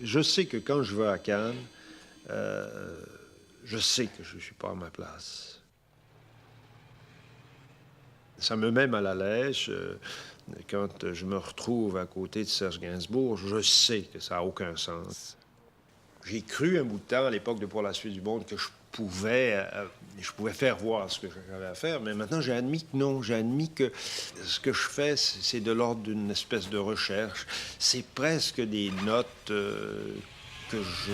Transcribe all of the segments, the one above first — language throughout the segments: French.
Je sais que quand je vais à Cannes, je sais que je ne suis pas à ma place. Ça me met mal à l'aise. Quand je me retrouve à côté de Serge Gainsbourg, je sais que ça n'a aucun sens. J'ai cru un bout de temps, à l'époque de Pour la suite du monde, que je pouvais faire voir ce que j'avais à faire, mais maintenant j'ai admis que non. J'ai admis que ce que je fais, c'est de l'ordre d'une espèce de recherche. C'est presque des notes que je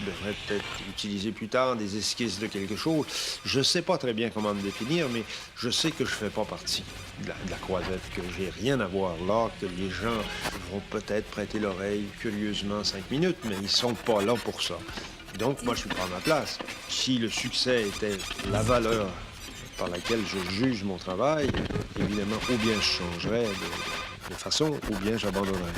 devrais peut-être utiliser plus tard, des esquisses de quelque chose. Je ne sais pas très bien comment me définir, mais je sais que je ne fais pas partie de la croisette, que j'ai rien à voir là, que les gens vont peut-être prêter l'oreille curieusement 5 minutes, mais ils sont pas là pour ça. Donc, moi, je suis pas à ma place. Si le succès était la valeur par laquelle je juge mon travail, évidemment, ou bien je changerais de façon, ou bien j'abandonnerais.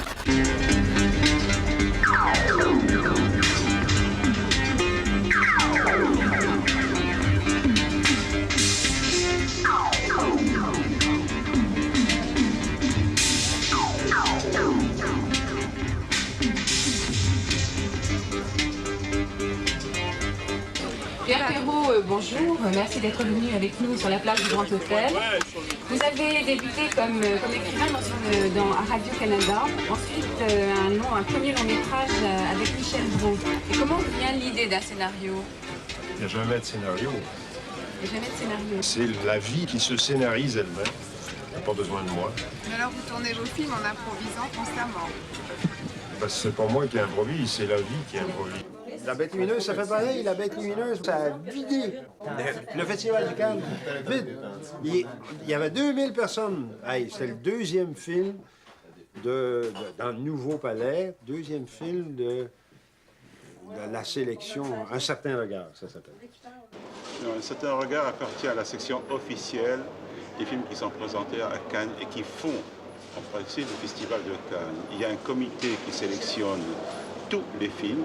Pierre Perrault, bonjour. Merci d'être venu avec nous sur la plage du Grand Hôtel. Vous avez débuté comme écrivain à Radio-Canada. Ensuite, un premier long métrage avec Michel Brault. Et comment vous vient l'idée d'un scénario? Il n'y a jamais de scénario. Il n'y a jamais de scénario. C'est la vie qui se scénarise elle-même. Elle n'a pas besoin de moi. Mais alors vous tournez vos films en improvisant constamment? Parce que c'est pas moi qui improvise, c'est la vie qui improvise. La Bête lumineuse, ça fait pareil. La Bête lumineuse, ça a vidé. Le Festival de Cannes, vide. Il y avait 2000 personnes. Hey, c'était le deuxième film dans le Nouveau Palais, deuxième film de la sélection Un certain regard, ça s'appelle. Un certain regard appartient à la section officielle des films qui sont présentés à Cannes et qui font en principe le Festival de Cannes. Il y a un comité qui sélectionne tous les films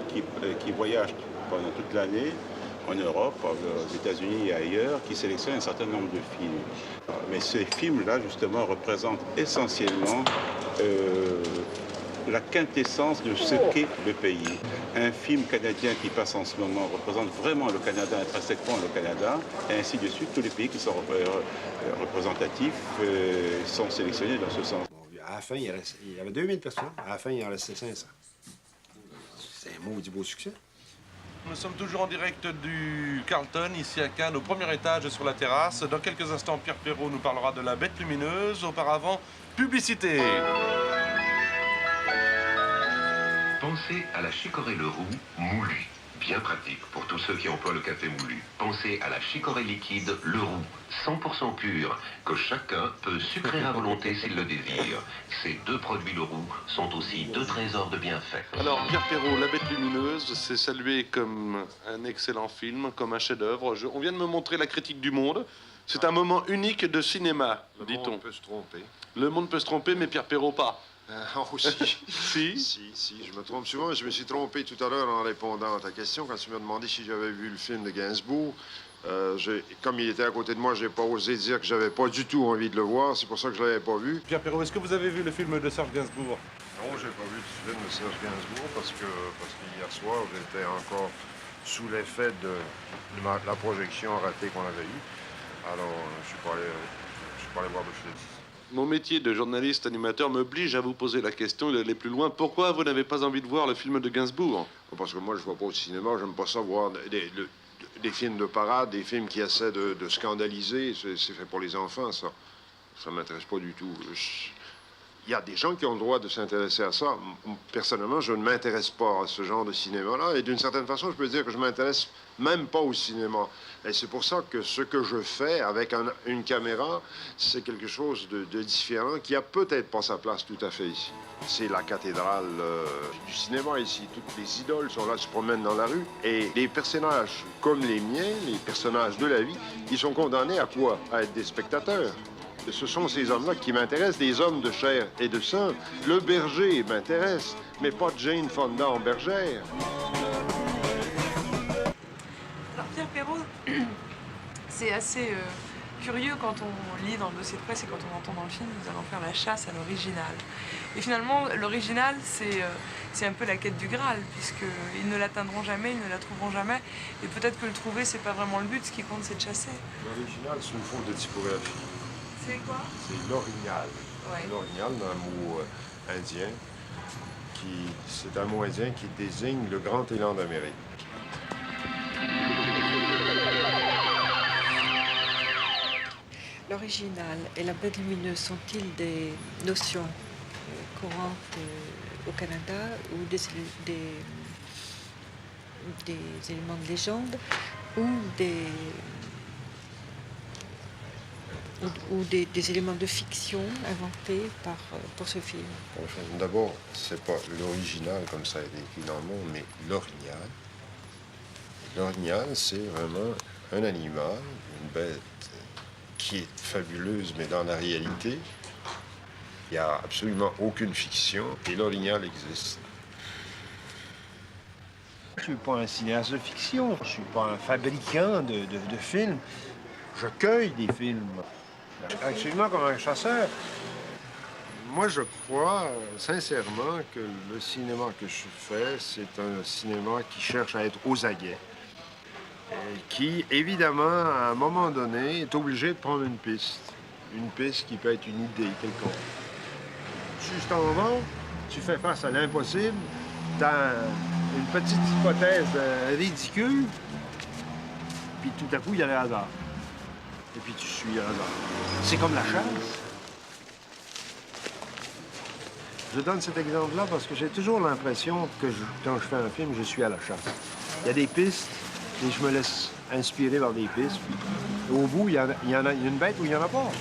qui voyagent pendant toute l'année en Europe, aux États-Unis et ailleurs, qui sélectionnent un certain nombre de films. Mais ces films-là, justement, représentent essentiellement la quintessence de ce qu'est le pays. Un film canadien qui passe en ce moment représente vraiment le Canada, intrinsèquement le Canada, et ainsi de suite. Tous les pays qui sont représentatifs sont sélectionnés dans ce sens. À la fin, il y avait 2000 personnes. À la fin, il en restait 500. C'est un maudit beau succès. Nous sommes toujours en direct du Carlton, ici à Cannes, au premier étage sur la terrasse. Dans quelques instants, Pierre Perrault nous parlera de La Bête lumineuse. Auparavant, publicité. Pensez à la chicorée Leroux moulue. Bien pratique pour tous ceux qui emploient le café moulu. Pensez à la chicorée liquide Leroux, 100% pure, que chacun peut sucrer à volonté s'il le désire. Ces deux produits Leroux sont aussi deux trésors de bienfaits. Alors, Pierre Perrault, La Bête lumineuse, c'est salué comme un excellent film, comme un chef-d'œuvre. On vient de me montrer la critique du Monde. C'est un moment unique de cinéma, dit-on. Le monde peut se tromper. Le monde peut se tromper, mais Pierre Perrault pas. Aussi. Si. Je me trompe souvent. Je me suis trompé tout à l'heure en répondant à ta question quand tu m'as demandé si j'avais vu le film de Gainsbourg. Comme il était à côté de moi, j'ai pas osé dire que j'avais pas du tout envie de le voir. C'est pour ça que je l'avais pas vu. Pierre Perrault, est-ce que vous avez vu le film de Serge Gainsbourg? Non, j'ai pas vu le film de Serge Gainsbourg parce que hier soir, j'étais encore sous l'effet de la projection ratée qu'on avait eue. Alors, je suis pas allé voir le film. Mon métier de journaliste animateur m'oblige à vous poser la question d'aller plus loin. Pourquoi vous n'avez pas envie de voir le film de Gainsbourg? Parce que moi, je ne vais pas au cinéma. J'aime pas ça voir des films de parade, des films qui essaient de scandaliser. C'est fait pour les enfants, ça. Ça ne m'intéresse pas du tout. Il y a des gens qui ont le droit de s'intéresser à ça. Personnellement, je ne m'intéresse pas à ce genre de cinéma-là. Et d'une certaine façon, je peux dire que je m'intéresse même pas au cinéma. Et c'est pour ça que ce que je fais avec une caméra, c'est quelque chose de différent qui a peut-être pas sa place tout à fait ici. C'est la cathédrale du cinéma ici. Toutes les idoles sont là, se promènent dans la rue. Et les personnages comme les miens, les personnages de la vie, ils sont condamnés à quoi? À être des spectateurs. Ce sont ces hommes-là qui m'intéressent, des hommes de chair et de sang. Le berger m'intéresse, mais pas Jane Fonda en bergère. Alors Pierre Perrault, c'est assez curieux quand on lit dans le dossier de presse et quand on entend dans le film, nous allons faire la chasse à l'original. Et finalement, l'original, c'est un peu la quête du Graal, puisqu'ils ne l'atteindront jamais, ils ne la trouveront jamais. Et peut-être que le trouver, c'est pas vraiment le but, ce qui compte, c'est de chasser. L'original, c'est une faute de typographie. C'est quoi? C'est l'orignal. Ouais. L'orignal, un mot indien, c'est un mot indien qui désigne le grand élan d'Amérique. L'original et la bête lumineuse sont-ils des notions courantes au Canada ou des éléments de légende ou des éléments de fiction inventés pour ce film? Enfin, d'abord, c'est pas l'original comme ça a été écrit dans le monde, mais l'orignal. L'orignal, c'est vraiment un animal, une bête qui est fabuleuse, mais dans la réalité, il n'y a absolument aucune fiction et l'orignal existe. Je ne suis pas un cinéaste de fiction, je ne suis pas un fabricant de films. Je cueille des films. Absolument comme un chasseur. Moi, je crois sincèrement que le cinéma que je fais, c'est un cinéma qui cherche à être aux aguets. Qui, évidemment, à un moment donné, est obligé de prendre une piste. Une piste qui peut être une idée quelconque. Tu t'en vas, tu fais face à l'impossible, tu as une petite hypothèse ridicule, puis tout à coup, il y a le hasard. Et puis tu suis le hasard. C'est comme la chasse. Je donne cet exemple-là parce que j'ai toujours l'impression que quand je fais un film, je suis à la chasse. Il y a des pistes, et je me laisse inspirer par des pistes. Puis, au bout, il y a une bête ou il n'y en a pas.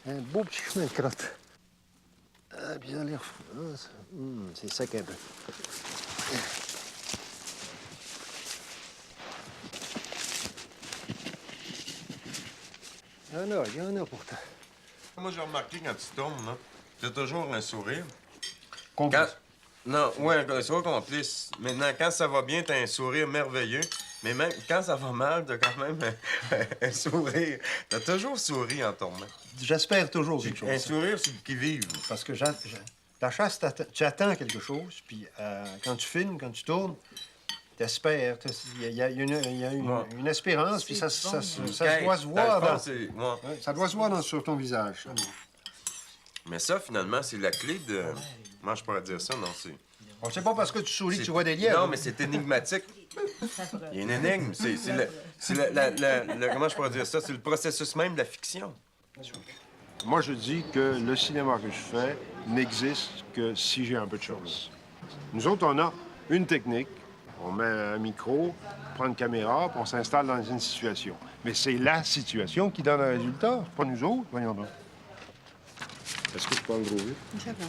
Un beau petit chemin de crotte. Ah, puis ça a l'air fou. C'est sec un peu. Il y en a pourtant. Moi, j'ai remarqué quand tu tournes, là, t'as toujours un sourire. Complice. Non, ouais, un sourire complice. Maintenant, quand ça va bien, t'as un sourire merveilleux. Mais même quand ça va mal, t'as quand même un sourire. T'as toujours souri en tournant. J'espère toujours quelque chose. Un sourire, c'est qui vive. Parce que la chasse, tu attends quelque chose, puis quand tu filmes, quand tu tournes, t'espères. Il y a une espérance, puis ça doit se voir. Ça doit se voir sur ton visage. Mais ça, finalement, c'est la clé de... Comment je pourrais dire ça? Non, c'est... On sait pas parce que tu souris que tu vois des lièvres. Non, mais c'est énigmatique. Il y a une énigme. Comment je pourrais dire ça? C'est le processus même de la fiction. Moi, je dis que le cinéma que je fais n'existe que si j'ai un peu de chance. Nous autres, on a une technique. On met un micro, on prend une caméra, puis on s'installe dans une situation. Mais c'est la situation qui donne un résultat, pas nous autres. Voyons donc. Est-ce que je parle trop vite? Ça va.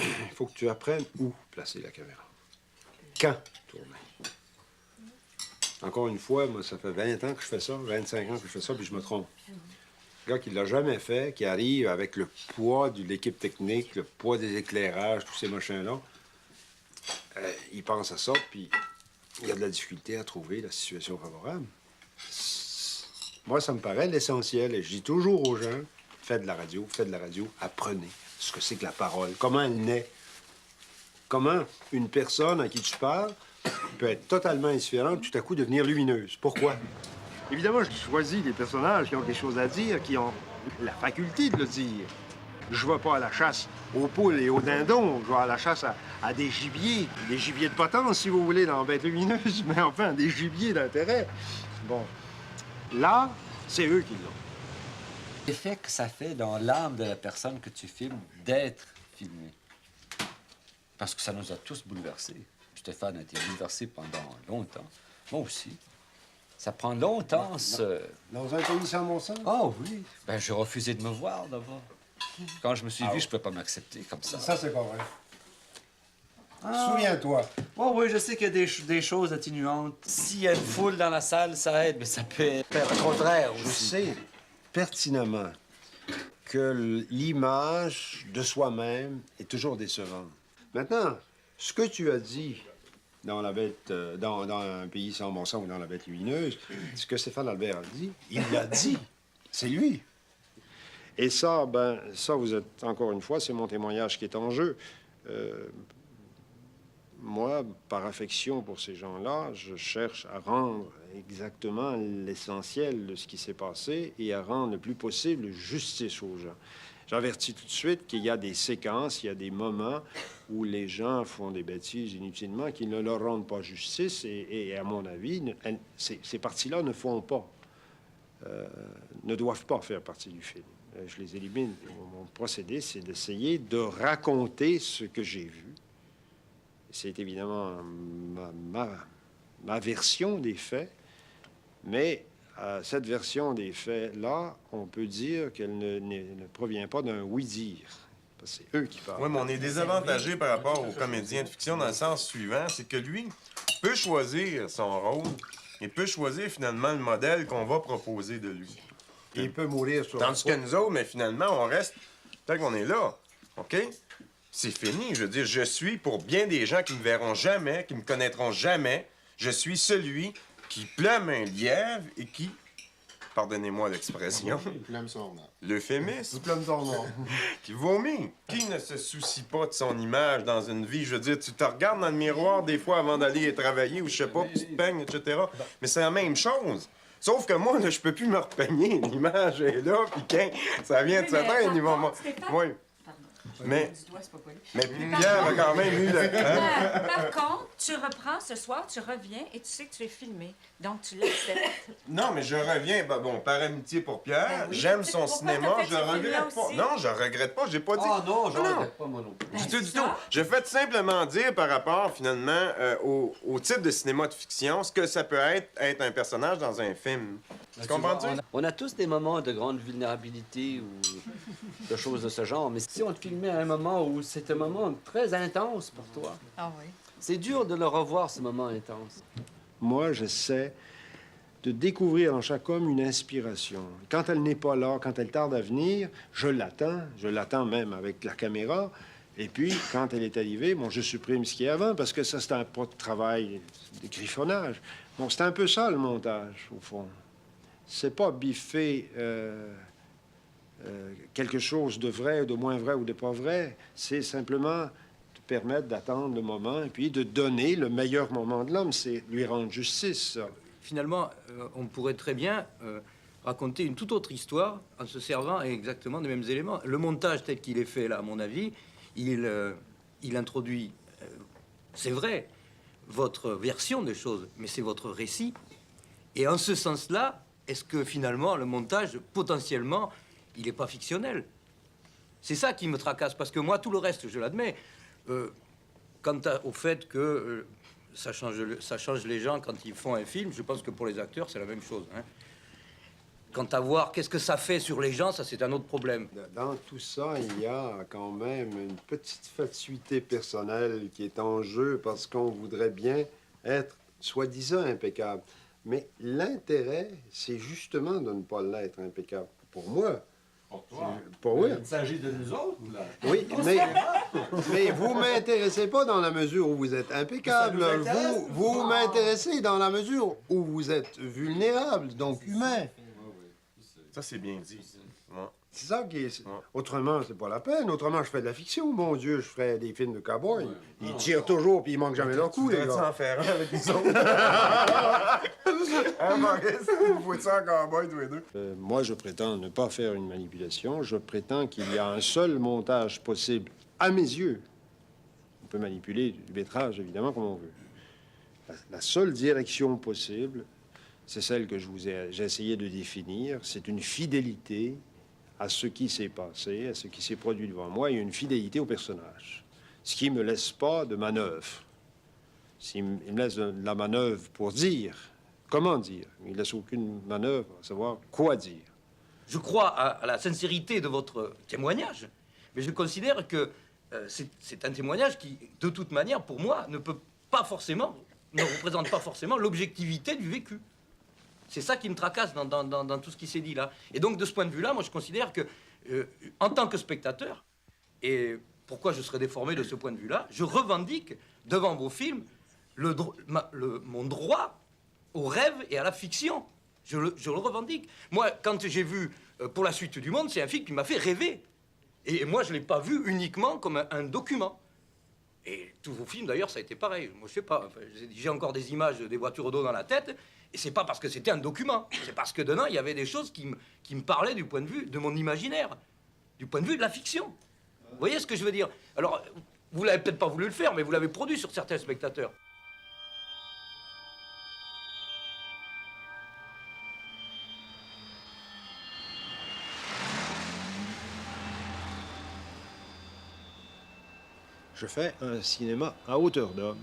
Il faut que tu apprennes où placer la caméra. Quand tourner. Encore une fois, moi, ça fait 20 ans que je fais ça, 25 ans que je fais ça, puis je me trompe. Le gars qui l'a jamais fait, qui arrive avec le poids de l'équipe technique, le poids des éclairages, tous ces machins-là, il pense à ça, puis il a de la difficulté à trouver la situation favorable. Moi, ça me paraît l'essentiel, et je dis toujours aux gens, faites de la radio, apprenez ce que c'est que la parole, comment elle naît. Comment une personne à qui tu parles peut être totalement indifférente, tout à coup devenir lumineuse. Pourquoi? Évidemment, je choisis des personnages qui ont quelque chose à dire, qui ont la faculté de le dire. Je ne vais pas à la chasse aux poules et aux dindons, je vais à la chasse à des gibiers de potence, si vous voulez, dans Bête lumineuse, mais enfin, des gibiers d'intérêt. Bon, là, c'est eux qui l'ont. L'effet que ça fait dans l'âme de la personne que tu filmes d'être filmé. Parce que ça nous a tous bouleversés. Stéphane a été bouleversé pendant longtemps. Moi aussi. Ça prend longtemps, Dans un pays sans bon sens? Oh oui. Ben, j'ai refusé de me voir d'abord. Quand je me suis vu, je ne pouvais pas m'accepter comme ça. Ça, c'est pas vrai. Souviens-toi. Oh oui, je sais qu'il y a des choses atténuantes. S'il y a une foule dans la salle, ça aide, mais ça peut être le contraire aussi. Je sais pertinemment que l'image de soi-même est toujours décevante. Maintenant, ce que tu as dit dans La Bête, dans Un pays sans bon sens ou dans La Bête lumineuse, ce que Stéphane Albert a dit, il l'a dit. C'est lui. Et ça, ça, vous êtes, encore une fois, c'est mon témoignage qui est en jeu. Moi, par affection pour ces gens-là, je cherche à rendre exactement l'essentiel de ce qui s'est passé et à rendre le plus possible justice aux gens. J'avertis tout de suite qu'il y a des séquences, il y a des moments où les gens font des bêtises inutilement, qui ne leur rendent pas justice et à mon avis, ces parties-là ne font pas, ne doivent pas faire partie du film. Je les élimine. Mon procédé, c'est d'essayer de raconter ce que j'ai vu. C'est évidemment ma version des faits, mais cette version des faits-là, on peut dire qu'elle ne provient pas d'un oui-dire. C'est eux qui parlent. Oui, mais on est désavantagé par rapport aux comédiens de fiction dans le sens suivant, c'est que lui peut choisir son rôle et peut choisir finalement le modèle qu'on va proposer de lui. Et il peut mourir sur... Tandis que nous autres, mais finalement, on reste tant qu'on est là, OK? C'est fini. Je veux dire, je suis, pour bien des gens qui me verront jamais, qui me connaîtront jamais, je suis celui qui plume un lièvre et qui, pardonnez-moi l'expression, l'euphémisme, qui vomit. Qui ne se soucie pas de son image dans une vie? Je veux dire, tu te regardes dans le miroir des fois avant d'aller travailler ou je sais pas, puis tu te peignes, etc. Mais c'est la même chose. Sauf que moi, là, je peux plus me repeigner. L'image est là, puis quand ça vient de s'atteindre, ils vont... Oui. Mais Pierre a quand même eu le... Par contre, tu reprends ce soir, tu reviens et tu sais que tu es filmé. Donc, tu l'acceptes. Non, mais je reviens, bon, par amitié pour Pierre. J'aime son cinéma, je regrette pas. Non, je regrette pas, j'ai pas dit... Ah non, je regrette pas, moi non plus. Du tout. Je fais simplement dire par rapport, finalement, au type de cinéma de fiction, ce que ça peut être un personnage dans un film. Tu comprends-tu? On a tous des moments de grande vulnérabilité ou de choses de ce genre, mais si on te filmait à un moment où c'est un moment très intense pour toi, c'est dur de le revoir, ce moment intense. Moi, j'essaie de découvrir en chaque homme une inspiration. Quand elle n'est pas là, quand elle tarde à venir, je l'attends même avec la caméra. Et puis, quand elle est arrivée, bon, je supprime ce qui est avant, parce que ça, c'est un pas de travail de griffonnage. Bon, c'est un peu ça, le montage, au fond. C'est pas biffer quelque chose de vrai, de moins vrai ou de pas vrai. C'est simplement te permettre d'attendre le moment et puis de donner le meilleur moment de l'homme. C'est lui rendre justice, ça. Finalement, on pourrait très bien raconter une toute autre histoire en se servant exactement des mêmes éléments. Le montage tel qu'il est fait, là, à mon avis, il introduit, c'est vrai, votre version des choses, mais c'est votre récit. Et en ce sens-là, est-ce que finalement, le montage, potentiellement, il n'est pas fictionnel? C'est ça qui me tracasse, parce que moi, tout le reste, je l'admets. Quant au fait que ça change les gens quand ils font un film, je pense que pour les acteurs, c'est la même chose. Hein. Quant à voir qu'est-ce que ça fait sur les gens, ça, c'est un autre problème. Dans tout ça, il y a quand même une petite fatuité personnelle qui est en jeu parce qu'on voudrait bien être soi-disant impeccable. Mais l'intérêt, c'est justement de ne pas l'être impeccable. Pour moi. Pour toi. Pour moi. Il s'agit de nous autres, là. Oui, mais vous m'intéressez pas dans la mesure où vous êtes impeccable. Vous m'intéressez dans la mesure où vous êtes vulnérable, donc humain. Ça, c'est bien dit. Ouais. C'est ça qui est... Autrement, c'est pas la peine. Autrement, je fais de la fiction. Mon Dieu, je ferais des films de cow-boys. Ils tirent toujours, puis ils manquent jamais leur coup, les gars. En faire un avec les autres. Hein, Maurice? Vous faites ça en cow-boy, tous les deux? Moi, je prétends ne pas faire une manipulation. Je prétends qu'il y a un seul montage possible, à mes yeux. On peut manipuler du métrage, évidemment, comme on veut. La seule direction possible, c'est celle que j'ai essayé de définir. C'est une fidélité à ce qui s'est passé, à ce qui s'est produit devant moi, et une fidélité au personnage. Ce qui ne me laisse pas de manœuvre. Il me laisse de la manœuvre pour dire. Comment dire? Il ne laisse aucune manœuvre à savoir quoi dire. Je crois à la sincérité de votre témoignage, mais je considère que c'est un témoignage qui, de toute manière, pour moi, ne représente pas forcément l'objectivité du vécu. C'est ça qui me tracasse dans tout ce qui s'est dit là. Et donc, de ce point de vue-là, moi, je considère que, en tant que spectateur, et pourquoi je serais déformé de ce point de vue-là? Je revendique devant vos films mon droit au rêve et à la fiction. Je le revendique. Moi, quand j'ai vu Pour la suite du monde, c'est un film qui m'a fait rêver. Et moi, je ne l'ai pas vu uniquement comme un document. Et tous vos films, d'ailleurs, ça a été pareil. Moi, je sais pas, enfin, j'ai encore des images des voitures d'eau dans la tête, et c'est pas parce que c'était un document. C'est parce que dedans, il y avait des choses qui me parlaient du point de vue de mon imaginaire, du point de vue de la fiction. Vous voyez ce que je veux dire? Alors, vous l'avez peut-être pas voulu le faire, mais vous l'avez produit sur certains spectateurs. Je fais un cinéma à hauteur d'homme.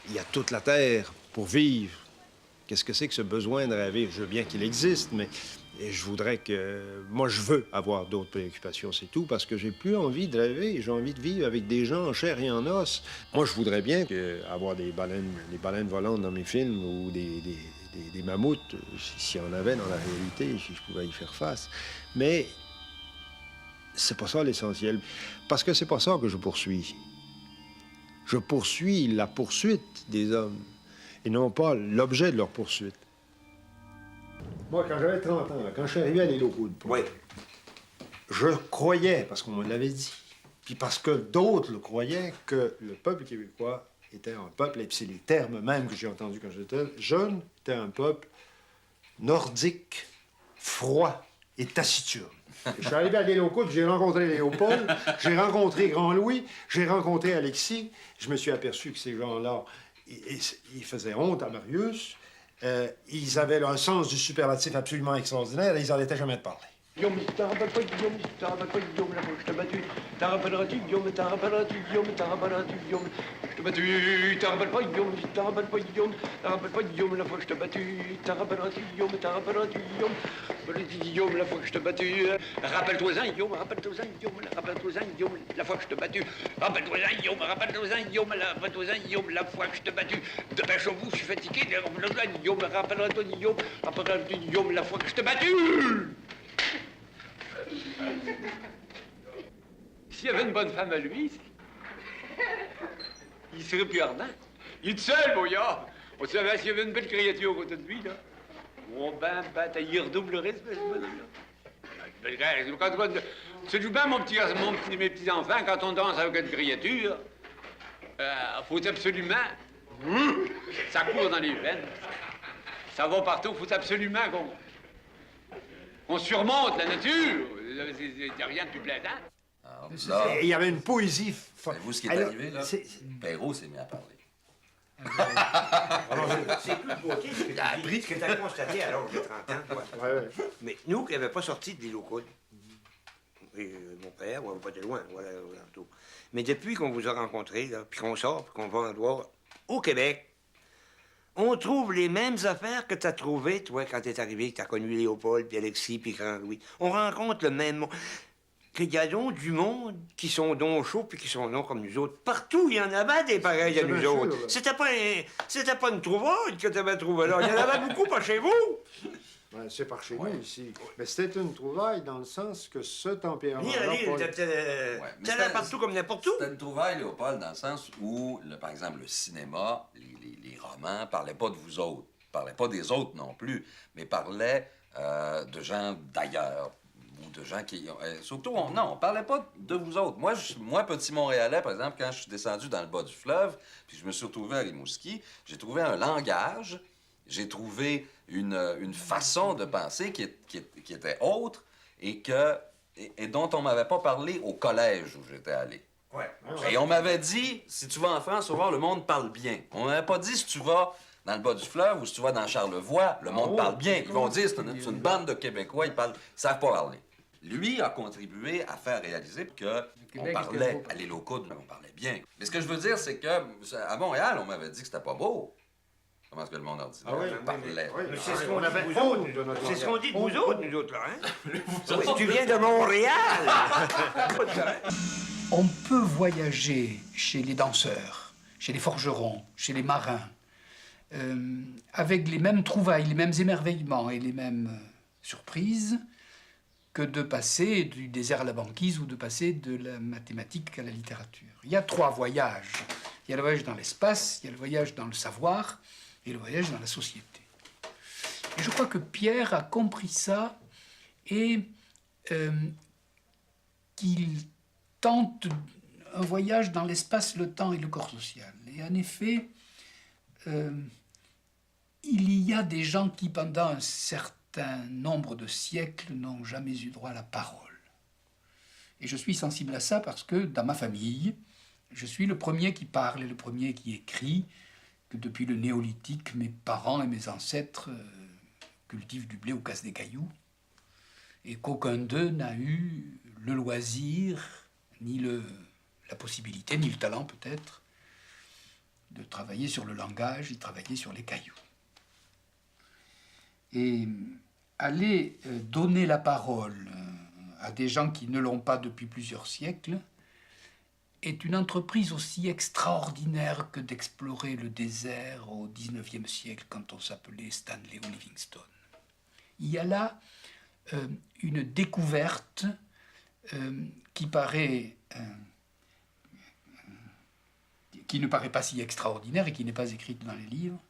Il y a toute la terre pour vivre. Qu'est-ce que c'est que ce besoin de rêver? Je veux bien qu'il existe, mais je voudrais que... Moi, je veux avoir d'autres préoccupations, c'est tout, parce que j'ai plus envie de rêver. J'ai envie de vivre avec des gens en chair et en os. Moi, je voudrais bien avoir des baleines volantes dans mes films ou des mammouths, s'il y en avait dans la réalité, si je pouvais y faire face. Mais... c'est pas ça l'essentiel, parce que c'est pas ça que je poursuis. Je poursuis la poursuite des hommes, et non pas l'objet de leur poursuite. Moi, quand j'avais 30 ans, quand je suis arrivé à l'île aux Coudres, je croyais, parce qu'on me l'avait dit, puis parce que d'autres le croyaient, que le peuple québécois était un peuple, et puis c'est les termes même que j'ai entendus quand j'étais jeune, était un peuple nordique, froid et taciturne. Je suis arrivé à l'île aux Coudres, j'ai rencontré Léopold, j'ai rencontré Grand-Louis, j'ai rencontré Alexis. Je me suis aperçu que ces gens-là, ils faisaient honte à Marius. Ils avaient un sens du superlatif absolument extraordinaire et ils n'en étaient jamais de parler. Guillaume, t'en rappelles pas, Guillaume, t'en rappelles pas, Guillaume, la fois que je t'ai battu. T'en rappelleras-tu, Guillaume, t'en rappelleras-tu, Guillaume, t'en rappelleras-tu, Guillaume, je t'ai battu. T'en rappelles pas, Guillaume, t'en rappelles pas, Guillaume, t'en rappelles pas, Guillaume, la fois que je t'ai battu. T'en rappelleras-tu, Guillaume, t'en rappelleras-tu, Guillaume, Guillaume, la fois que je t'ai battu. Rappelle-toi-en, Guillaume, rappelle-toi-en, Guillaume, rappelle-toi-en, Guillaume, la fois que je t'ai battu. Rappelle-toi-en, Guillaume, rappelle-toi-en, Guillaume, rappelle-toi-en, Guillaume, la fois que je t'ai battu. Dépêche-vous, je suis fatigué, rappelle-toi-en, Guillaume, rappelle-toi, Guillaume, rappelle-toi, Guillaume, la fois que je t'ai battu. S'il y avait une bonne femme à lui, il serait plus ardent. Il est tout seul, Boyard. On savait s'il y avait une belle créature à côté de lui, là. Oh, ben, il redoublerait ce bonhomme-là. Tu joues bien, mes petits-enfants, quand on danse avec une créature, faut absolument... Ça court dans les veines. Ça va partout, faut absolument qu'on surmonte la nature. Il n'y a rien de plus plaisant. Il y avait une poésie. Savez-vous ce qui est arrivé, là? Perrault s'est mis à parler. C'est plus de beauté ce que tu as appris, ce que tu as constaté à l'âge de 30 ans. Mais nous qui n'avions pas sorti de l'île aux Coudres, et mon père, on va pas de loin, voilà, tout. Mais depuis qu'on vous a rencontrés, là, puis qu'on sort, puis qu'on va en dehors, au Québec, on trouve les mêmes affaires que tu as trouvées, toi, quand tu es arrivé, que tu as connu Léopold, puis Alexis, puis Grand-Louis. On rencontre le même monde. Qu'il y a donc du monde qui sont donc chauds, puis qui sont donc comme nous autres. Partout, il y en avait des pareils à nous autres. C'était pas une trouvaille que tu avais trouvée là. Il y en avait beaucoup par chez vous. Ben, c'est par chez nous, ici. Mais c'était une trouvaille dans le sens que ce tempérament-là... T'allais partout comme n'importe où. C'était une trouvaille, Léopold, dans le sens où, par exemple, le cinéma, les romans, parlaient pas de vous autres, parlaient pas des autres non plus, mais parlaient de gens d'ailleurs, ou de gens qui... surtout, on parlait pas de vous autres. Moi, petit Montréalais, par exemple, quand je suis descendu dans le bas du fleuve, puis je me suis retrouvé à Rimouski, j'ai trouvé un langage, j'ai trouvé une façon de penser qui était autre et dont on m'avait pas parlé au collège où j'étais allé. Et on m'avait dit, si tu vas en France, tu vas voir, le monde parle bien. On m'avait pas dit, si tu vas dans le bas du fleuve ou si tu vas dans Charlevoix, le monde parle bien. Ils vont dire, c'est une bande de Québécois, ils savent pas parler. Lui a contribué à faire réaliser qu'on parlait à l'île aux Coudres, on parlait bien. Mais ce que je veux dire, c'est qu'à Montréal, on m'avait dit que c'était pas beau. Comment est-ce que le monde ordinaire parlait? C'est ce qu'on avait vous autres. C'est ce qu'on dit de vous autres, nous autres, là, hein? Tu viens de Montréal! On peut voyager chez les danseurs, chez les forgerons, chez les marins, avec les mêmes trouvailles, les mêmes émerveillements et les mêmes surprises, que de passer du désert à la banquise ou de passer de la mathématique à la littérature. Il y a 3 voyages. Il y a le voyage dans l'espace, il y a le voyage dans le savoir et le voyage dans la société. Et je crois que Pierre a compris ça et qu'il tente un voyage dans l'espace, le temps et le corps social. Et en effet, il y a des gens qui, pendant un certain nombre de siècles, n'ont jamais eu droit à la parole. Et je suis sensible à ça parce que, dans ma famille, je suis le premier qui parle et le premier qui écrit, que depuis le néolithique, mes parents et mes ancêtres cultivent du blé ou cassent des cailloux, et qu'aucun d'eux n'a eu le loisir, ni la possibilité, ni le talent peut-être, de travailler sur le langage et de travailler sur les cailloux. Et aller donner la parole à des gens qui ne l'ont pas depuis plusieurs siècles est une entreprise aussi extraordinaire que d'explorer le désert au XIXe siècle quand on s'appelait Stanley ou Livingstone. Il y a là une découverte qui ne paraît pas si extraordinaire et qui n'est pas écrite dans les livres,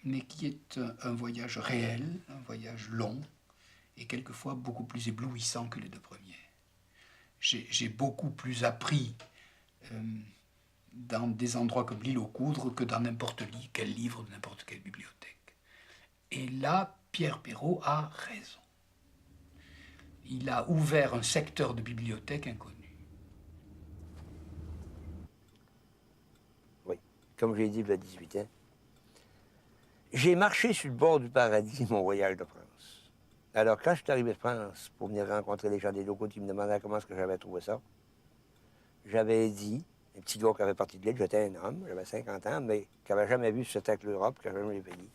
mais qui est un voyage réel, un voyage long, et quelquefois beaucoup plus éblouissant que les 2 premiers. J'ai beaucoup plus appris dans des endroits comme l'île aux Coudres que dans n'importe quel livre de n'importe quelle bibliothèque. Et là, Pierre Perrault a raison. Il a ouvert un secteur de bibliothèque inconnu. Oui, comme j'ai dit il y a 18 ans, j'ai marché sur le bord du paradis, mon voyage de France. Alors, quand je suis arrivé de France pour venir rencontrer les gens des locaux qui me demandaient comment est-ce que j'avais trouvé ça, j'avais dit, un petit gars qui avait parti de l'île, j'étais un homme, j'avais 50 ans, mais qui n'avait jamais vu ce c'était que l'Europe, qui n'avait jamais vu les pays.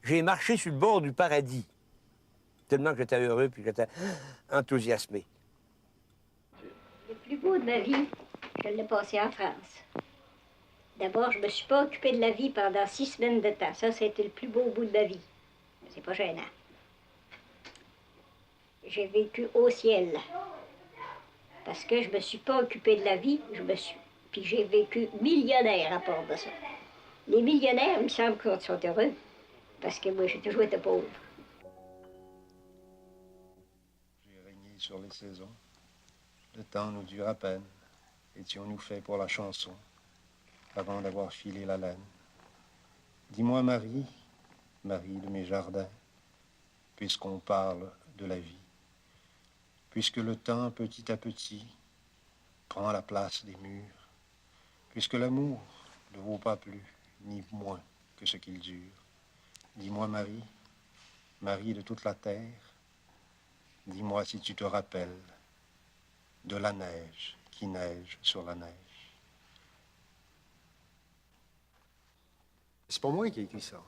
J'ai marché sur le bord du paradis, tellement que j'étais heureux puis que j'étais enthousiasmé. Le plus beau de ma vie, je l'ai passé en France. D'abord, je ne me suis pas occupée de la vie pendant 6 semaines de temps. Ça, c'était le plus beau bout de ma vie. C'est pas gênant. J'ai vécu au ciel. Parce que je ne me suis pas occupée de la vie, puis j'ai vécu millionnaire à part de ça. Les millionnaires, il me semble qu'ils sont heureux. Parce que moi, j'ai toujours été pauvre. J'ai régné sur les saisons. Le temps nous dure à peine. Étions-nous faits pour la chanson, avant d'avoir filé la laine. Dis-moi, Marie, Marie de mes jardins, puisqu'on parle de la vie, puisque le temps, petit à petit, prend la place des murs, puisque l'amour ne vaut pas plus ni moins que ce qu'il dure. Dis-moi, Marie, Marie de toute la terre, dis-moi si tu te rappelles de la neige qui neige sur la neige. C'est pas moi qui ai écrit ça.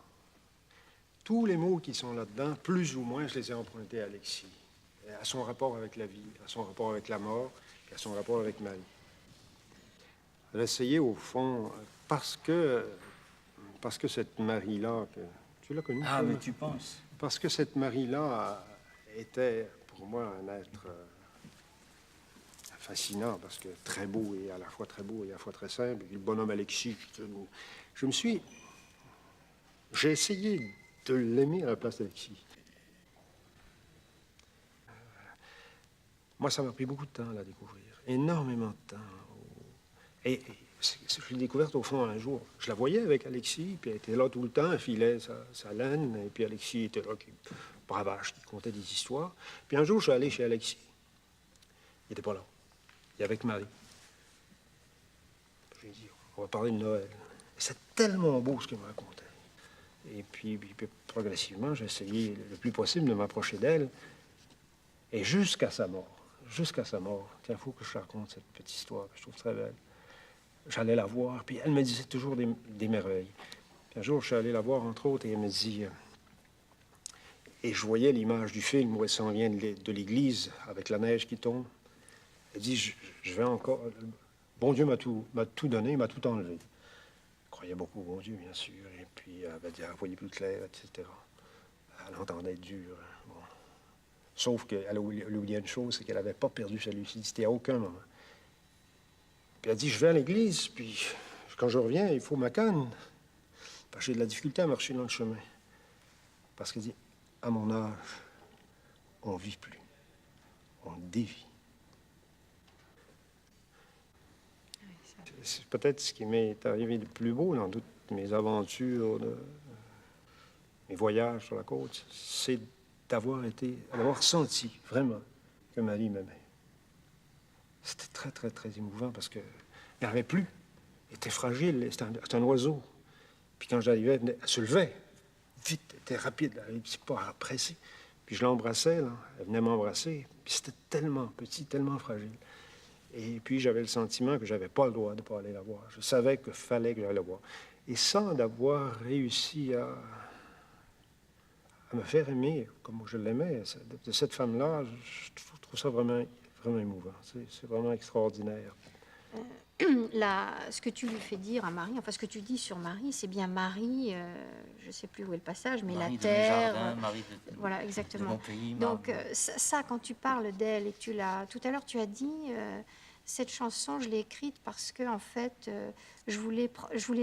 Tous les mots qui sont là-dedans, plus ou moins, je les ai empruntés à Alexis, à son rapport avec la vie, à son rapport avec la mort, et à son rapport avec Marie. J'ai essayé, au fond, parce que cette Marie-là, tu l'as connue? Ah, mais tu penses? Parce que cette Marie-là était, pour moi, un être fascinant, parce que très beau, et à la fois très beau et à la fois très simple. Et le bonhomme Alexis, j'ai essayé de l'aimer à la place d'Alexis. Moi, ça m'a pris beaucoup de temps à la découvrir, énormément de temps. Et je l'ai découverte, au fond, un jour. Je la voyais avec Alexis, puis elle était là tout le temps, elle filait sa laine, et puis Alexis était là, qui bravache, qui contait des histoires. Puis un jour, je suis allé chez Alexis. Il n'était pas là. Il y avait que Marie. Je lui ai dit, on va parler de Noël. C'est tellement beau ce qu'elle me racontait. Et puis progressivement, j'ai essayé le plus possible de m'approcher d'elle. Et jusqu'à sa mort, tiens, il faut que je raconte cette petite histoire que je trouve très belle. J'allais la voir, puis elle me disait toujours des merveilles. Puis un jour, je suis allé la voir, entre autres, et elle me dit... et je voyais l'image du film où elle s'en vient de l'église, avec la neige qui tombe. Elle dit, je vais encore... Bon Dieu m'a tout donné, m'a tout enlevé. Elle croyait beaucoup au bon Dieu, bien sûr, et puis elle va dire, elle voyait plus clair, etc. Elle entendait dur. Bon. Sauf qu'elle a oublié une chose, c'est qu'elle n'avait pas perdu sa lucidité à aucun moment. Puis elle a dit, je vais à l'église, puis quand je reviens, il faut ma canne. Parce que j'ai de la difficulté à marcher dans le chemin. Parce qu'elle dit, à mon âge, on vit plus. On dévie. C'est peut-être ce qui m'est arrivé de plus beau dans toutes mes aventures, mes voyages sur la côte, c'est d'avoir senti vraiment que Marie m'aimait. C'était très, très, très émouvant parce qu'elle n'avait plus. Elle était fragile, c'était un oiseau. Puis quand j'arrivais, elle se levait, vite, elle était rapide, elle n'était pas pressée. Puis je l'embrassais, là, elle venait m'embrasser. Puis c'était tellement petit, tellement fragile. Et puis j'avais le sentiment que j'avais pas le droit de ne pas aller la voir. Je savais qu'il fallait que j'aille la voir. Et sans d'avoir réussi à me faire aimer comme je l'aimais, de cette femme-là, je trouve ça vraiment, vraiment émouvant. C'est vraiment extraordinaire. Ce que tu lui fais dire à Marie, enfin ce que tu dis sur Marie, c'est bien Marie, je ne sais plus où est le passage, mais Marie la terre. Jardins, Marie de, voilà, exactement. de Montpellier, donc ça, quand tu parles d'elle et que tu l'as... Tout à l'heure, tu as dit, cette chanson, je l'ai écrite parce que, en fait, je voulais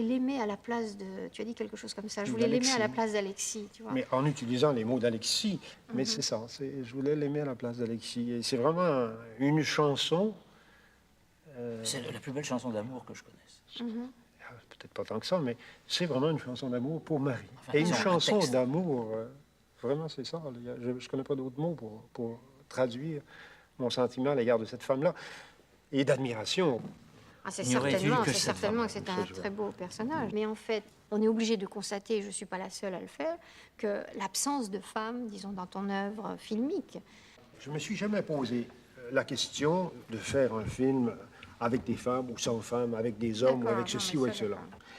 l'aimer à la place de... Tu as dit quelque chose comme ça, je voulais l'aimer à la place d'Alexis, tu vois. Mais en utilisant les mots d'Alexis, mais c'est ça, je voulais l'aimer à la place d'Alexis. Et c'est vraiment une chanson... C'est la plus belle chanson d'amour que je connaisse. Peut-être pas tant que ça, mais c'est vraiment une chanson d'amour pour Marie. Enfin, et une chanson d'amour, vraiment, c'est ça. Je ne connais pas d'autres mots pour traduire mon sentiment à l'égard de cette femme-là. Et d'admiration. Ah, c'est certainement que c'est un très beau personnage. Mais en fait, on est obligé de constater, et je ne suis pas la seule à le faire, que l'absence de femmes, disons, dans ton œuvre filmique... Je ne me suis jamais posé la question de faire un film avec des femmes ou sans femmes, avec des hommes ou avec ceci ou avec cela.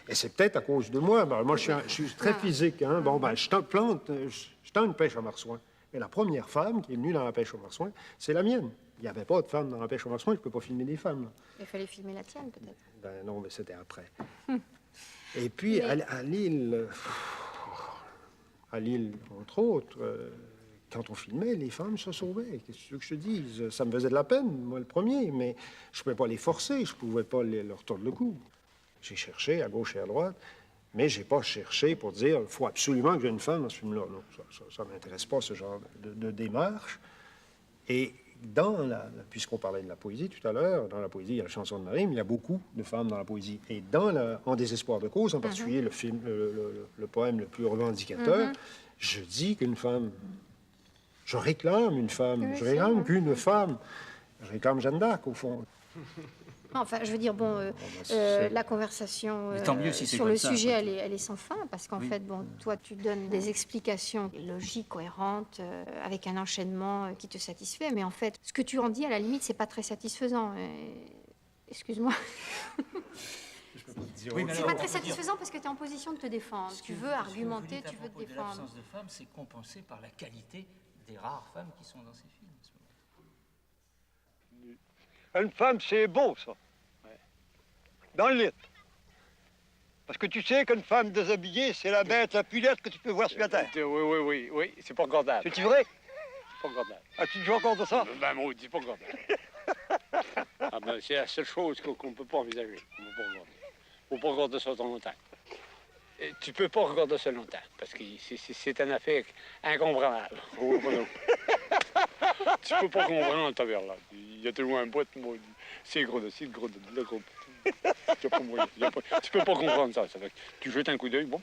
Et c'est peut-être à cause de moi. Ben, moi, je suis très physique. Hein? Bon, ben, je tends une pêche à marsouin. Mais la première femme qui est venue dans la pêche au marsouin, c'est la mienne. Il n'y avait pas de femmes dans la pêche au marsouin, je ne peux pas filmer des femmes. Là. Il fallait filmer la tienne, peut-être. Ben non, mais c'était après. Et puis, à Lille, entre autres, quand on filmait, les femmes se sauvaient. Qu'est-ce que tu veux que je te dise? Ça me faisait de la peine, moi, le premier, mais je ne pouvais pas les forcer, je ne pouvais pas leur tordre le cou. J'ai cherché à gauche et à droite, mais je n'ai pas cherché pour dire il faut absolument que j'ai une femme dans ce film-là. Non, ça ne m'intéresse pas, ce genre de démarche. Et puisqu'on parlait de la poésie tout à l'heure, dans la poésie, il y a la chanson de Marie, mais il y a beaucoup de femmes dans la poésie. Et En désespoir de cause, en particulier le poème le plus revendicateur, je dis qu'une femme... Je réclame une femme, je réclame qu'une femme. Je réclame Jeanne d'Arc, au fond. Enfin, je veux dire, la conversation sur le sujet, elle est sans fin, parce qu'en fait, toi, tu donnes des explications logiques, cohérentes, avec un enchaînement qui te satisfait, mais en fait, ce que tu en dis, à la limite, c'est pas très satisfaisant. Excuse-moi. C'est pas très satisfaisant parce que tu es en position de te défendre. Tu veux argumenter, tu veux te défendre. L'absence de femmes, c'est compensé par la qualité des rares femmes qui sont dans ces films. Une femme, c'est beau, ça. Dans le lit. Parce que tu sais qu'une femme déshabillée, c'est la bête la plus laide que tu peux voir sur la terre. Oui, c'est pas regardable. C'est vrai? C'est pas regardable. Ah, tu te joues encore de ça? Ben, moi, c'est pas regardable. C'est la seule chose qu'on ne peut pas envisager. On ne peut pas regarder. Faut pas regarder ça dans longtemps. Et tu peux pas regarder ça longtemps, parce que c'est une affaire incompréhensible. Tu peux pas comprendre dans ta verre, là. Il y a toujours un boîte, c'est gros de ci, gros de là, gros. Tu peux pas comprendre ça. Ça fait que tu jettes un coup d'œil, bon.